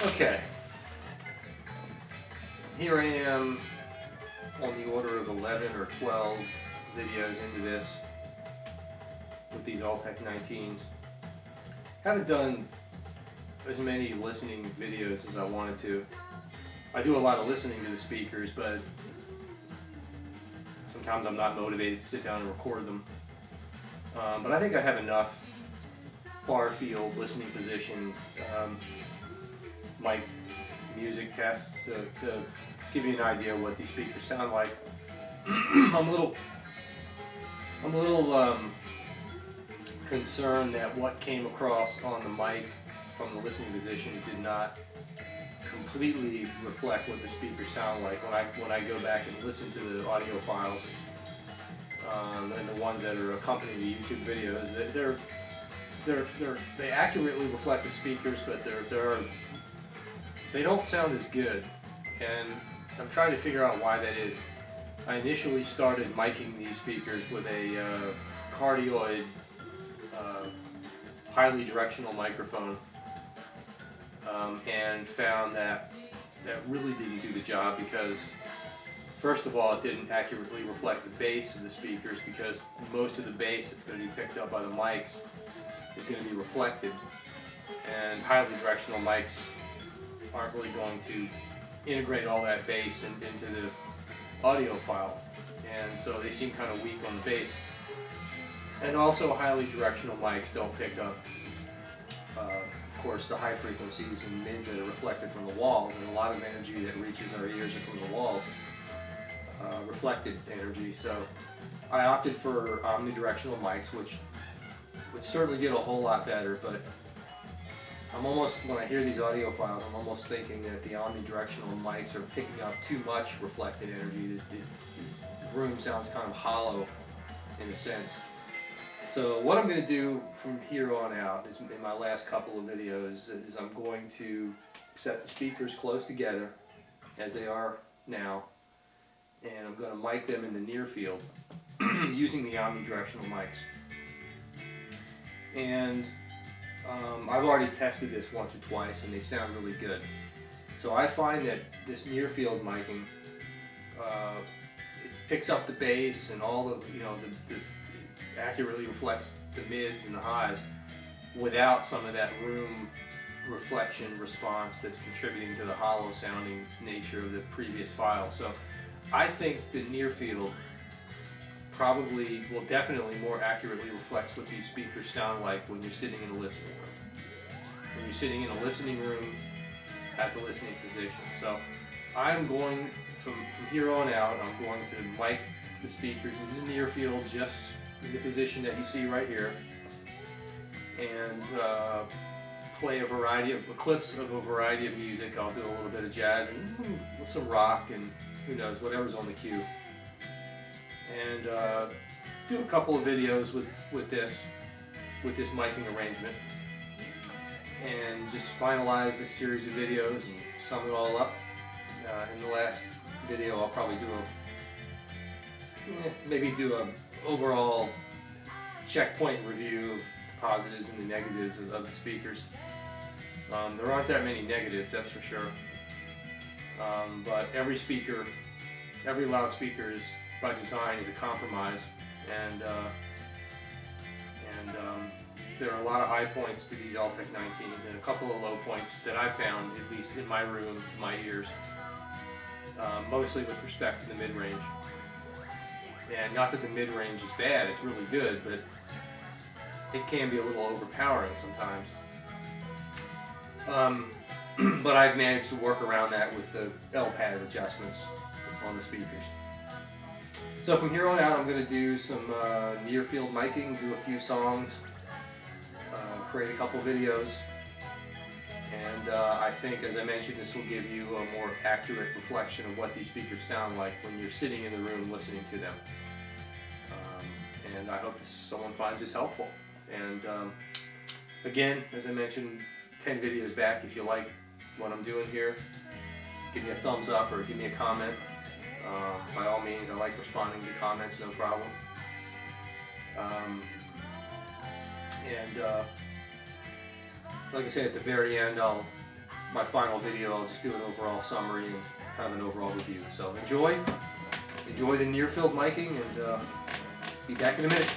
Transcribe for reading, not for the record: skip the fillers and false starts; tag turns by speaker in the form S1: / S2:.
S1: Okay, here I am on the order of 11 or 12 videos into this with these Altec 19s. Haven't done as many listening videos as I wanted to. I do a lot of listening to the speakers, but sometimes I'm not motivated to sit down and record them. But I think I have enough far field listening position mic'd music tests to give you an idea of what these speakers sound like. I'm a little concerned that what came across on the mic from the listening position did not completely reflect what the speakers sound like when I go back and listen to the audio files and the ones that are accompanying the YouTube videos. They accurately reflect the speakers, but they don't sound as good, and I'm trying to figure out why that is. I initially started miking these speakers with a cardioid highly directional microphone, and found that really didn't do the job because, first of all, it didn't accurately reflect the bass of the speakers, because most of the bass that's going to be picked up by the mics is going to be reflected, and highly directional mics aren't really going to integrate all that bass into the audio file, and so they seem kind of weak on the bass. And also, highly directional mics don't pick up, of course, the high frequencies and mids that are reflected from the walls, and a lot of energy that reaches our ears are from the walls, reflected energy. So I opted for omnidirectional mics, which would certainly get a whole lot better, but I'm almost, when I hear these audio files, I'm almost thinking that the omnidirectional mics are picking up too much reflected energy. The room sounds kind of hollow in a sense. So what I'm going to do from here on out is, in my last couple of videos, is I'm going to set the speakers close together as they are now, and I'm going to mic them in the near field using the omnidirectional mics. And I've already tested this once or twice, and they sound really good. So I find that this near field miking, it picks up the bass and all the, it accurately reflects the mids and the highs without some of that room reflection response that's contributing to the hollow sounding nature of the previous file. So I think the near field probably will definitely more accurately reflects what these speakers sound like when you're sitting in a listening room. When you're sitting in a listening room at the listening position. So I'm going, from here on out, I'm going to mic the speakers in the near field, just in the position that you see right here, and play a variety of clips of a variety of music. I'll do a little bit of jazz and some rock and who knows, whatever's on the cue. And do a couple of videos with this miking arrangement, and just finalize this series of videos and sum it all up. In the last video, I'll probably do a overall checkpoint review of the positives and the negatives of the speakers. There aren't that many negatives, that's for sure. But every loudspeaker is, by design, is a compromise, and there are a lot of high points to these Altec 19s and a couple of low points that I found, at least in my room, to my ears, mostly with respect to the mid-range. And not that the mid-range is bad, it's really good, but it can be a little overpowering sometimes. But I've managed to work around that with the L-pad adjustments on the speakers. So from here on out, I'm going to do some near-field miking, do a few songs, create a couple videos, and I think, as I mentioned, this will give you a more accurate reflection of what these speakers sound like when you're sitting in the room listening to them. And I hope someone finds this helpful. And again, as I mentioned 10 videos back, if you like what I'm doing here, give me a thumbs up or give me a comment. By all means, I like responding to comments, no problem. Like I say, at the very end, I'll my final video, I'll just do an overall summary and kind of an overall review. So enjoy the near field miking, and be back in a minute.